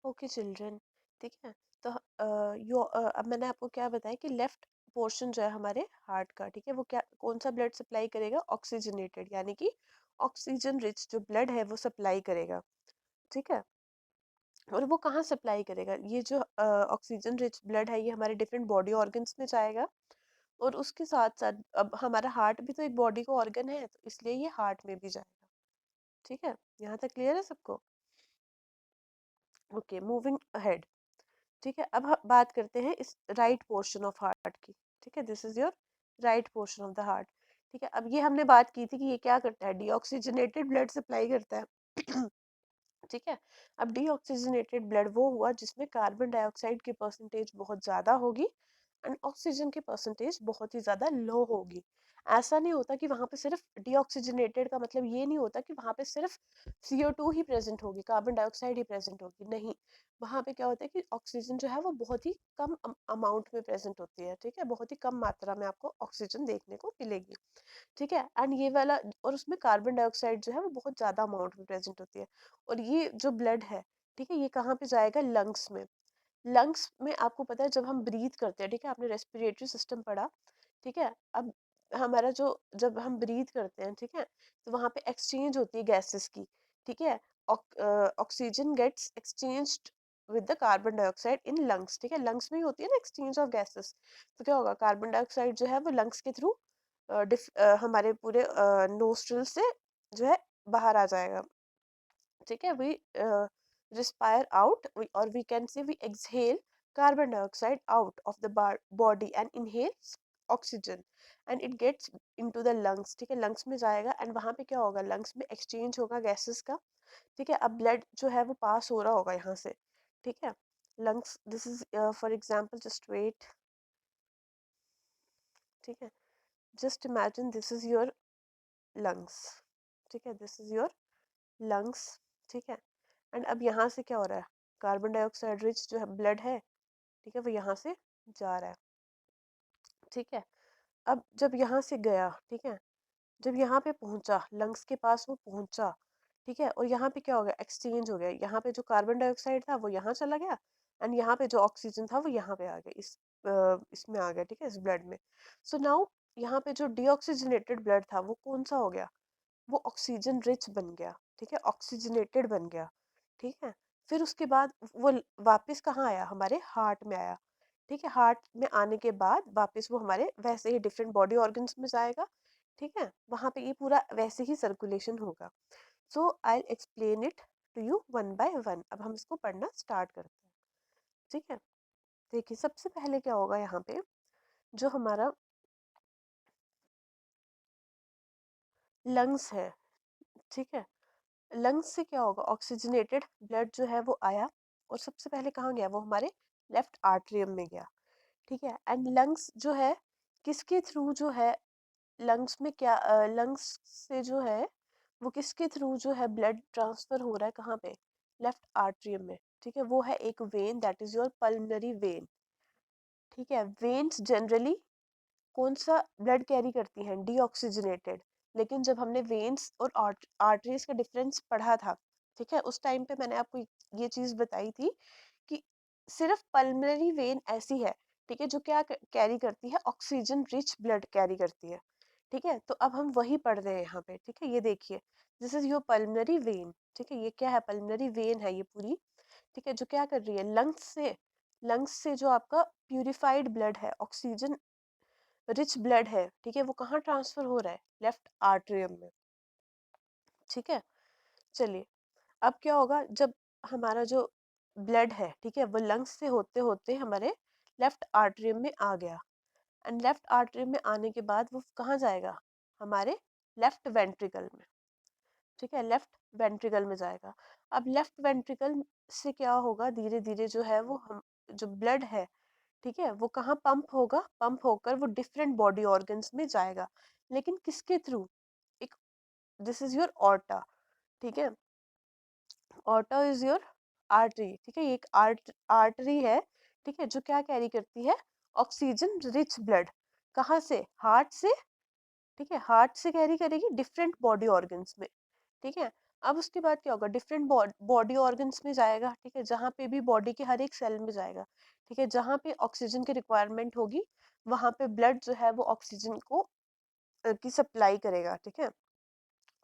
Okay children, ठीक है। तो अब मैंने आपको क्या बताया कि लेफ्ट पोर्शन जो है हमारे हार्ट का, ठीक है, वो क्या कौन सा ब्लड सप्लाई करेगा? ऑक्सीजनेटेड, यानी कि ऑक्सीजन रिच जो ब्लड है वो सप्लाई करेगा, ठीक है। और वो कहाँ सप्लाई करेगा? ये जो ऑक्सीजन रिच ब्लड है ये हमारे डिफरेंट बॉडी ऑर्गन्स में जाएगा। और उसके साथ साथ अब हमारा हार्ट भी तो एक बॉडी का ऑर्गन है, तो इसलिए ये हार्ट में भी जाएगा, ठीक है। यहाँ तक क्लियर है सबको? ओके, मूविंग अहेड, ठीक है। अब हम बात करते हैं इस राइट पोर्शन ऑफ हार्ट की, ठीक है। This is your right portion of the heart, ठीक है। अब ये हमने बात की थी कि ये क्या करता है? डीऑक्सीजनेटेड ब्लड सप्लाई करता है ठीक है। अब डीऑक्सीजनेटेड ब्लड वो हुआ जिसमें कार्बन डाइऑक्साइड की परसेंटेज बहुत ज़्यादा होगी एंड ऑक्सीजन की परसेंटेज बहुत ही ज़्यादा लो होगी। ऐसा नहीं होता कि वहाँ पे सिर्फ डीऑक्सीजनेटेड का मतलब ये नहीं होता कि वहाँ पे सिर्फ CO2 ही प्रेजेंट होगी, कार्बन डाइऑक्साइड ही प्रेजेंट होगी, नहीं। वहाँ पे क्या होता है कि ऑक्सीजन जो है वो बहुत ही कम अमाउंट में प्रेजेंट होती है, ठीक है। बहुत ही कम मात्रा में आपको ऑक्सीजन देखने को मिलेगी, ठीक है। एंड ये वाला, और उसमें कार्बन डाइऑक्साइड जो है वो बहुत ज़्यादा अमाउंट में प्रेजेंट होती है। और ये जो ब्लड है, ठीक है, ये कहाँ पे जाएगा? लंग्स में। लंग्स में आपको पता है जब हम ब्रीथ करते हैं, ठीक है, आपने रेस्पिरेटरी सिस्टम पढ़ा, ठीक है। अब हमारा जो, जब हम ब्रीथ करते हैं, ठीक है, तो वहाँ पे एक्सचेंज होती है गैसेस की, ठीक है। Oxygen gets exchanged with the carbon dioxide in lungs, ठीक है। लंग्स में ही होती है ना एक्सचेंज ऑफ गैसेस। तो क्या होगा? कार्बन डाइऑक्साइड जो है वो लंग्स के थ्रू हमारे पूरे नोस्ट्रल से जो है बाहर आ जाएगा, ठीक है। वी रिस्पायर आउट, और we can say we exhale carbon dioxide out of the body and inhale oxygen and it gets into the lungs, ठीक है। लंग्स में जाएगा एंड वहां पे क्या होगा? लंग्स में एक्सचेंज होगा गैसेस का, ठीक है। अब ब्लड जो है वो पास हो रहा होगा यहाँ से, ठीक है। Lungs, this is for example, just wait, ठीक है। Just imagine this is your lungs, ठीक है, दिस इज योर लंग्स, ठीक है। एंड अब यहाँ से क्या हो रहा है? कार्बन डाइऑक्साइड रिच जो है ब्लड है, ठीक है, वो यहाँ से जा रहा है, ठीक है। अब जब यहाँ से गया, ठीक है, जब यहाँ पे पहुंचा, लंग्स के पास वो पहुंचा, ठीक है, और यहाँ पे क्या हो गया? एक्सचेंज हो गया। यहाँ पे जो कार्बन डाइऑक्साइड था वो यहाँ चला गया एंड यहाँ पे जो ऑक्सीजन था वो यहाँ पे आ गया, इसमें आ गया, ठीक है, इस ब्लड में। सो नाउ यहाँ पे जो डीऑक्सीजनेटेड ब्लड था वो कौन सा हो गया? वो ऑक्सीजन रिच बन गया, ठीक है, ऑक्सीजनेटेड बन गया, ठीक है। फिर उसके बाद वो वापस कहाँ आया? हमारे हार्ट में आया, ठीक है। हार्ट में आने के बाद वापस वो हमारे वैसे ही डिफरेंट बॉडी ऑर्गन्स में जाएगा, ठीक है। वहां पे ये पूरा वैसे ही सर्कुलेशन होगा। So I explain it to you one by one. अब हम इसको पढ़ना स्टार्ट करते हैं, ठीक है। देखिए, सबसे पहले क्या होगा? यहाँ पे जो हमारा लंग्स है, ठीक है, लंग्स से क्या होगा? ऑक्सीजनेटेड ब्लड जो है वो आया और सबसे पहले कहाँ गया? वो हमारे लेफ्ट आर्टरियम में गया, ठीक है। एंड लंग्स जो है किसके थ्रू जो है? लंग्स में क्या, लंग्स से जो है वो किसके थ्रू जो है ब्लड ट्रांसफर हो रहा है? कहाँ पे? लेफ्ट आर्टरियम में, ठीक है। वो है एक when, that is your pulmonary when, ठीक है। वेन्स जनरली कौन सा ब्लड कैरी करती हैं? डीऑक्सीजनेटेड। लेकिन जब हमने वेन्स और आर्टरीज का डिफरेंस पढ़ा था, ठीक है, उस टाइम पे मैंने आपको ये चीज बताई थी कि सिर्फ पल्मनरी वेन ऐसी है, ठीक है, जो क्या कैरी करती है? ऑक्सीजन रिच ब्लड कैरी करती है, ठीक है। तो अब हम वही पढ़ रहे हैं यहाँ पे, ठीक है। ये देखिए, this is your pulmonary when, ठीक है। ये क्या है? पल्मनरी वेन है ये पूरी, ठीक है, जो क्या कर रही है? लंग्स से जो आपका प्यूरिफाइड ब्लड है, ऑक्सीजन रिच ब्लड है, ठीक है, वो कहाँ ट्रांसफर हो रहा है? लेफ्ट आर्टरियम में, ठीक है। चलिए, अब क्या होगा? जब हमारा जो ब्लड है, ठीक है, वो लंग्स से होते होते हमारे लेफ्ट आर्टरियम में आ गया एंड लेफ्ट आर्टरियम में आने के बाद वो कहाँ जाएगा? हमारे लेफ्ट वेंट्रिकल में, ठीक है, लेफ्ट वेंट्रिकल में जाएगा। अब लेफ्ट वेंट्रिकल से क्या होगा? धीरे धीरे जो है वो हम जो ब्लड है, ठीक है, वो कहाँ पंप होगा? पंप होकर वो डिफरेंट बॉडी ऑर्गन्स में जाएगा, लेकिन किसके थ्रू? एक, दिस इज योर ऑर्टा, ठीक है। ऑर्टा इज योर आर्टरी, ठीक है। ये एक आर्टरी है, ठीक है, जो क्या कैरी करती है? Oxygen rich blood. कहाँ से? हार्ट से, ठीक है, हार्ट से कैरी करेगी डिफरेंट बॉडी ऑर्गन्स में, ठीक है। अब उसके बाद क्या होगा, डिफरेंट बॉडी ऑर्गन्स में जाएगा, ठीक है, जहाँ पे भी बॉडी के हर एक सेल में जाएगा, ठीक है, जहाँ पे ऑक्सीजन की रिक्वायरमेंट होगी वहाँ पे ब्लड जो है वो ऑक्सीजन को की सप्लाई करेगा, ठीक है।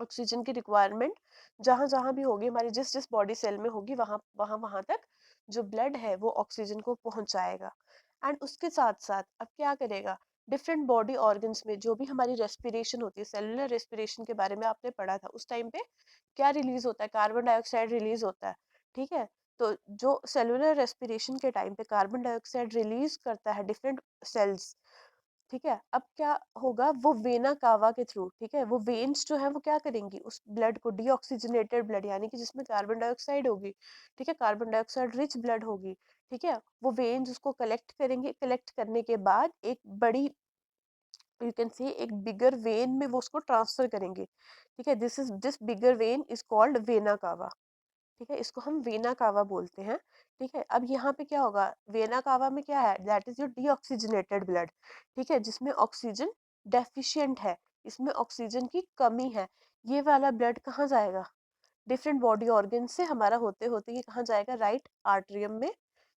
ऑक्सीजन की रिक्वायरमेंट जहाँ जहाँ भी होगी, हमारी जिस जिस बॉडी सेल में होगी, वहाँ वहाँ वहाँ तक जो ब्लड है वो ऑक्सीजन को पहुँचाएगा। एंड उसके साथ साथ अब क्या करेगा, डिफरेंट बॉडी ऑर्गन्स में जो भी हमारी रेस्पिरेशन होती है, सेलुलर रेस्पिरेशन के बारे में आपने पढ़ा था, उस टाइम पे क्या रिलीज होता है, कार्बन डाइऑक्साइड रिलीज होता है, ठीक है। तो जो सेलुलर रेस्पिरेशन के टाइम पे कार्बन डाइऑक्साइड रिलीज करता है डिफरेंट सेल्स, ठीक है, अब क्या होगा, वो वेना कावा के थ्रू, ठीक है, वो वेन्स जो है वो क्या करेंगी, उस ब्लड को, डीऑक्सीजनेटेड ब्लड यानी कि जिसमें कार्बन डाइऑक्साइड होगी, ठीक है, कार्बन डाइऑक्साइड रिच ब्लड होगी, ठीक है, वो वेन्स उसको कलेक्ट करेंगे, कलेक्ट करने के बाद एक बड़ी, यू कैन से एक बिगर वेन में वो उसको ट्रांसफर करेंगे, ठीक है, this bigger when is called vena cava, ठीक है, इसको हम वेना कावा बोलते हैं, ठीक है। अब यहाँ पे क्या होगा, वेना कावा में क्या है, that is your deoxygenated blood, ठीक है, जिसमें ऑक्सीजन डेफिशिएंट है, इसमें ऑक्सीजन की कमी है, ये वाला ब्लड कहाँ जाएगा, डिफरेंट बॉडी ऑर्गन से हमारा होते होते ये कहाँ जाएगा, राइट आर्टरियम में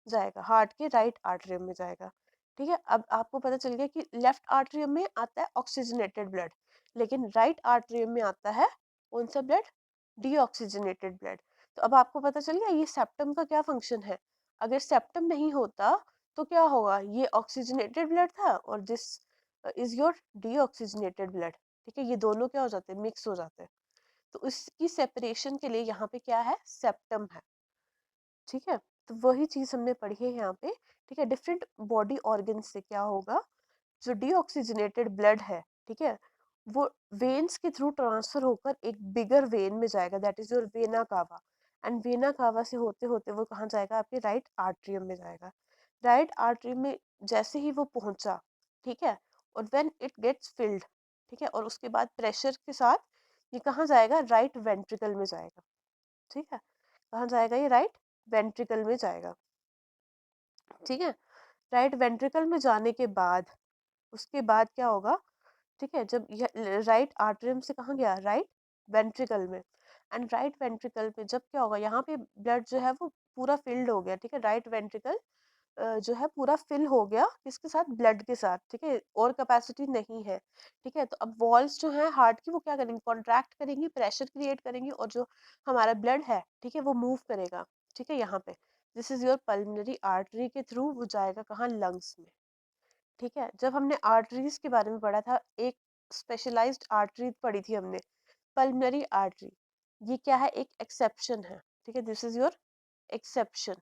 जाएगा, हार्ट के राइट आर्टरियम में जाएगा, ठीक है। अब आपको पता चल गया कि लेफ्ट आर्टरियम में आता है ऑक्सीजनेटेड ब्लड, लेकिन राइट आर्टरियम में आता है कौन सा ब्लड, डीऑक्सीजनेटेड ब्लड। तो अब आपको पता चल गया ये सेप्टम का क्या फंक्शन है, अगर सेप्टम नहीं होता तो क्या होगा, ये ऑक्सीजनेटेड ब्लड था और this is your deoxygenated blood, ठीक है, ये दोनों क्या हो जाते हैं, मिक्स हो जाते हैं। तो इसकी सेपरेशन के लिए यहाँ पे क्या है, सेप्टम है, ठीक है। तो वही चीज हमने पढ़ी है यहाँ पे, ठीक है, डिफरेंट बॉडी ऑर्गन से क्या होगा, जो डीऑक्सीजनेटेड ब्लड है, ठीक है, वो वेन्स के थ्रू ट्रांसफर होकर एक बिगर वेन में जाएगा, that is your vena cava, and vena cava से होते होते वो कहाँ जाएगा, आपके राइट आर्टरियम में जाएगा। राइट आर्टरी में जैसे ही वो पहुंचा, ठीक है, और व्हेन इट गेट्स फिल्ड, ठीक है, और उसके बाद प्रेशर के साथ ये कहाँ जाएगा, राइट वेंट्रिकल में जाएगा, ठीक है, कहाँ जाएगा, ये राइट वेंट्रिकल में जाएगा, ठीक है। राइट वेंट्रिकल में जाने के बाद उसके बाद क्या होगा, ठीक है, जब राइट आर्टरियम से कहाँ गया, राइट वेंट्रिकल में, एंड राइट वेंट्रिकल में जब क्या होगा, यहाँ पे ब्लड जो है वो पूरा फिल्ड हो गया, ठीक है, राइट वेंट्रिकल जो है पूरा फिल हो गया किसके साथ, ब्लड के साथ, ठीक है, और कैपेसिटी नहीं है, ठीक है। तो अब वॉल्स जो है हार्ट की वो क्या करेंगे, कॉन्ट्रैक्ट करेंगी, प्रेशर क्रिएट करेंगी, और जो हमारा ब्लड है, ठीक है, वो मूव करेगा, ठीक है, यहाँ पे this is your pulmonary artery के थ्रू वो जाएगा कहाँ, लंग्स में, ठीक है। जब हमने आर्टरीज के बारे में पढ़ा था, एक स्पेशलाइज्ड आर्टरी पढ़ी थी हमने, पल्मोनरी आर्टरी, ये क्या है, एक एक्सेप्शन है, ठीक है, दिस इज योर एक्सेप्शन,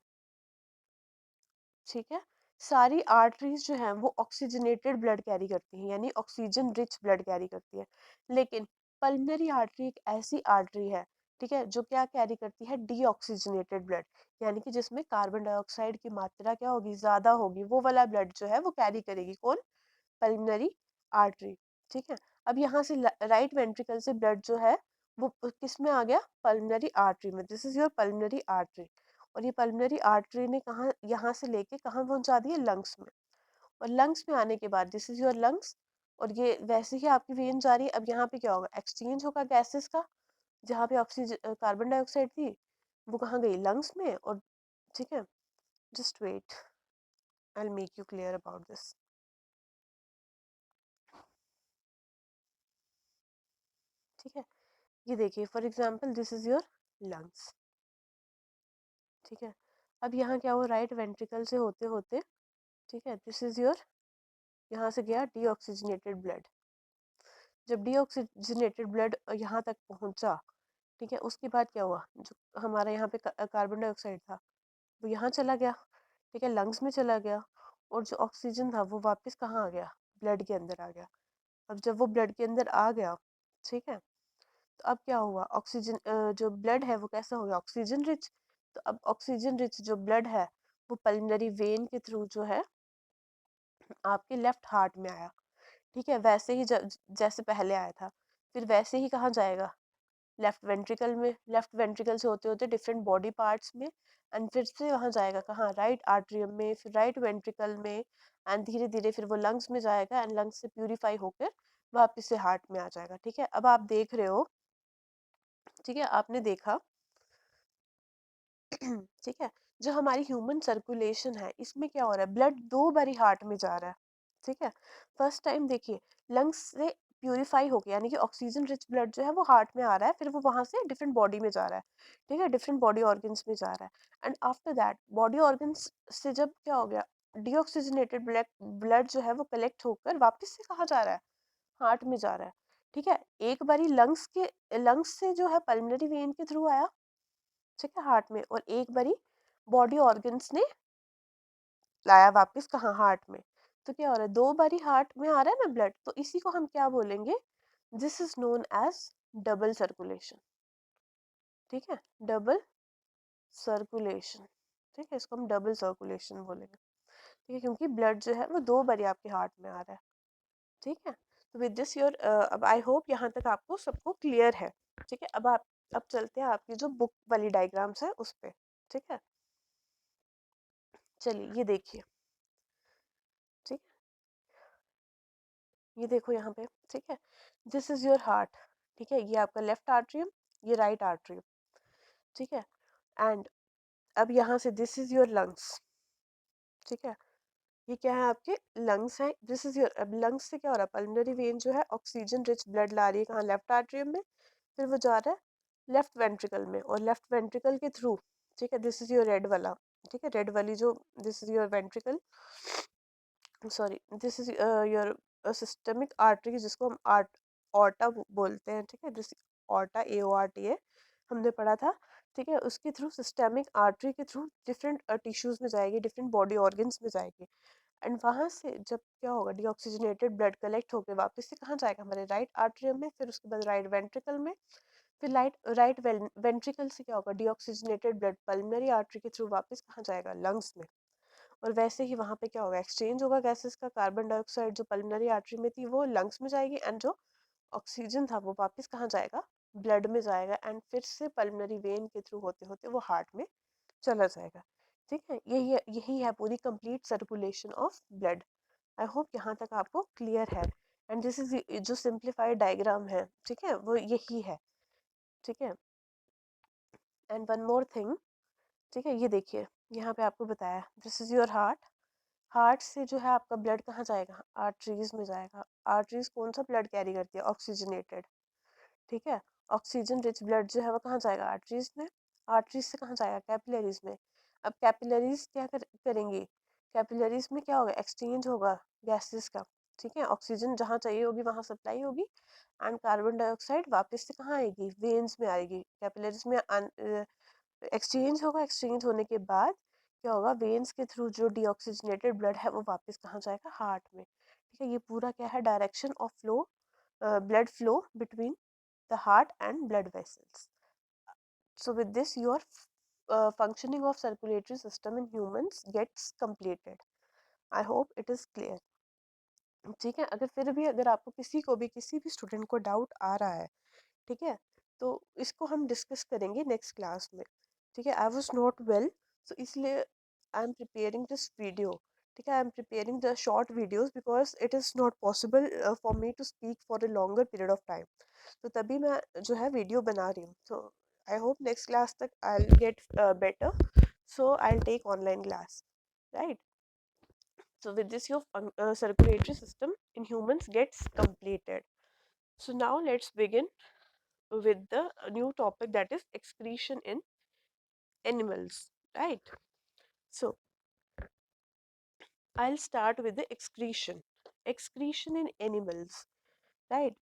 ठीक है। सारी आर्टरीज जो हैं वो ऑक्सीजनेटेड ब्लड कैरी करती हैं, यानी ऑक्सीजन रिच ब्लड कैरी करती है, लेकिन पल्मोनरी आर्टरी एक ऐसी आर्टरी है, ठीक है, जो क्या कैरी करती है, डीऑक्सीजनेटेड ब्लड, यानी कि जिसमें कार्बन डाइऑक्साइड की मात्रा क्या होगी, ज्यादा होगी, वो वाला ब्लड जो है वो कैरी करेगी कौन, पल्मोनरी आर्टरी, ठीक है। अब यहाँ से राइट वेंट्रिकल से ब्लड जो है वो किस में आ गया, पल्मोनरी आर्टरी में, this is your pulmonary artery, और ये पल्मोनरी आर्टरी ने कहाँ, यहाँ से लेके कहाँ पहुंचा दिया, लंग्स में, और लंग्स में आने के बाद दिस इज योर लंग्स, और ये वैसे ही आपकी वेन जा रही है। अब यहाँ पे क्या होगा, एक्सचेंज होगा गैसेस का, जहाँ पे ऑक्सीजन कार्बन डाइऑक्साइड थी वो कहाँ गई, लंग्स में, और ठीक है, just wait, I will make you clear about this, ठीक है। ये देखिए, for example this is your lungs, ठीक है। अब यहाँ क्या हुआ, राइट वेंट्रिकल से होते होते, ठीक है, दिस इज योर, यहाँ से गया डीऑक्सीजनेटेड ब्लड, जब डीऑक्सीजनेटेड ब्लड यहाँ तक पहुँचा, ठीक है, उसके बाद क्या हुआ, जो हमारा यहाँ पे कार्बन डाइऑक्साइड था वो यहाँ चला गया, ठीक है, लंग्स में चला गया, और जो ऑक्सीजन था वो वापस कहाँ आ गया, ब्लड के अंदर आ गया। अब जब वो ब्लड के अंदर आ गया, ठीक है, तो अब क्या हुआ, ऑक्सीजन जो ब्लड है वो कैसा हो गया, ऑक्सीजन रिच। तो अब ऑक्सीजन रिच जो ब्लड है वो पल्मोनरी वेन के थ्रू जो है आपके लेफ्ट हार्ट में आया, ठीक है, वैसे ही जैसे पहले आया था, फिर वैसे ही कहाँ जाएगा, लेफ्ट वेंट्रिकल में, लेफ्ट वेंट्रिकल से होते होते डिफरेंट बॉडी पार्ट्स में, एंड फिर से वहाँ जाएगा कहाँ, राइट आर्टरियम में, फिर राइट वेंट्रिकल में, एंड धीरे धीरे फिर वो लंग्स में जाएगा, एंड लंग्स से प्यूरिफाई होकर वापस से हार्ट में आ जाएगा, ठीक है। अब आप देख रहे हो ठीक है, आपने देखा ठीक है, जो हमारी ह्यूमन सर्कुलेशन है इसमें क्या हो रहा है, ब्लड दो बारी हार्ट में जा रहा है। ठीक है, फर्स्ट टाइम देखिए लंग्स से प्यूरिफाई होके, यानी कि ऑक्सीजन रिच ब्लड जो है वो हार्ट में आ रहा है, फिर वो वहां से डिफरेंट बॉडी में जा रहा है। ठीक है, डिफरेंट बॉडी ऑर्गन्स में जा रहा है, and after that body organs से जब क्या हो गया, डीऑक्सीजनेटेड ब्लड ब्लड जो है वो कलेक्ट होकर वापस से कहाँ जा रहा है, हार्ट में जा रहा है। ठीक है, एक बारी लंग्स से जो है पल्मोनरी वेन के थ्रू आया, ठीक है, हार्ट में, और एक बारी बॉडी ऑर्गन्स ने लाया वापस कहाँ, हार्ट में। तो क्या हो रहा है, दो बारी हार्ट में आ रहा है ना ब्लड, तो इसी को हम क्या बोलेंगे, this is known as double circulation. ठीक है, डबल सर्कुलेशन। ठीक है, इसको हम डबल सर्कुलेशन बोलेंगे। ठीक है, क्योंकि ब्लड जो है वो दो बारी आपके हार्ट में आ रहा है। ठीक है, तो विद दिस योर, अब आई होप यहाँ तक आपको सबको क्लियर है। ठीक है, अब चलते हैं आपकी जो बुक वाली डायग्राम्स है उस पे। ठीक है, चलिए ये देखिए। ठीक, ये देखो यहाँ पे। ठीक है, दिस इज योर हार्ट। ठीक है, ये आपका लेफ्ट आर्टरियम, ये राइट आर्टरियम। ठीक है, एंड अब यहाँ से दिस इज योर लंग्स। ठीक है, ये क्या है, आपके लंग्स हैं। दिस इज योर, अब लंग्स से क्या हो रहा है, पल्मोनरी वेन जो है ऑक्सीजन रिच ब्लड ला रही है कहाँ, लेफ्ट आर्टरियम में, फिर वो जा रहा है लेफ्ट वेंट्रिकल में, और लेफ्ट वेंट्रिकल के थ्रू, ठीक है, दिस इज योर रेड वाला, ठीक है, रेड वाली जो, this is your ventricle, sorry, this is your systemic artery, जिसको हम ऑर्टा बोलते हैं। ठीक है, दिस ऑर्टा, AORTA हमने पढ़ा था। ठीक है, उसके थ्रू, सिस्टमिक आर्टरी के थ्रू डिफरेंट टिश्यूज में जाएगी, डिफरेंट बॉडी ऑर्गन्स में जाएगी, एंड वहां से जब क्या होगा, डीऑक्सीजनेटेड ब्लड कलेक्ट होकर वापस से कहाँ जाएगा, हमारे राइट आर्टरियम में, फिर उसके बाद राइट वेंट्रिकल में, फिर राइट वेंट्रिकल से क्या होगा, डीऑक्सीजनेटेड ब्लड पल्मोनरी आर्टरी के थ्रू वापस कहाँ जाएगा, लंग्स में, और वैसे ही वहाँ पे क्या होगा, एक्सचेंज होगा गैसेस का, कार्बन डाइऑक्साइड जो पल्मोनरी आर्टरी में थी वो लंग्स में जाएगी, एंड जो ऑक्सीजन था वो वापस कहाँ जाएगा, ब्लड में जाएगा, एंड फिर से पल्मोनरी वेन के थ्रू होते होते वो हार्ट में चला जाएगा। ठीक है, यही है पूरी complete circulation of blood. I hope यहाँ तक आपको क्लियर है, एंड दिस इज जो सिंप्लीफाइड डायग्राम है, ठीक है, वो यही है। ठीक है, एंड वन मोर थिंग। ठीक है, ये देखिए, यहाँ पे आपको बताया, this is your heart. Heart से जो है आपका ब्लड कहाँ जाएगा, आर्टरीज में जाएगा। आर्टरीज कौन सा ब्लड कैरी करती है, ऑक्सीजनेटेड। ठीक है, ऑक्सीजन रिच ब्लड जो है वो कहाँ जाएगा, आर्टरीज में। आर्टरीज से कहाँ जाएगा, कैपिलरीज में। अब कैपिलरीज क्या करेंगी, कैपिलरीज में क्या होगा, एक्सचेंज होगा गैसेस का। ठीक है, ऑक्सीजन जहाँ चाहिए होगी वहाँ सप्लाई होगी, एंड कार्बन डाइऑक्साइड वापस से कहाँ आएगी, वेन्स में आएगी। कैपिलरीज में एक्सचेंज होगा, एक्सचेंज होने के बाद क्या होगा, वेन्स के थ्रू जो डीऑक्सीजनेटेड ब्लड है वो वापस कहाँ जाएगा, हार्ट में। ठीक है, ये पूरा क्या है, direction of flow, blood flow between the heart and blood vessels. So with this, your functioning of circulatory system in humans gets completed. I hope it is clear. ठीक है, अगर फिर भी अगर आपको किसी को भी, किसी भी स्टूडेंट को डाउट आ रहा है, ठीक है, तो इसको हम डिस्कस करेंगे नेक्स्ट क्लास में। ठीक है, आई वॉज नॉट वेल, तो इसलिए I am preparing this video. ठीक है, I am preparing the short videos because it is not possible for me to speak for a longer period of time. तो तभी मैं जो है वीडियो बना रही हूँ। तो आई होप नेक्स्ट क्लास तक I get better, so I take online class, right. So with this, your circulatory system in humans gets completed. So now let's begin with the new topic, that is excretion in animals, right? So I'll start with the excretion in animals, right?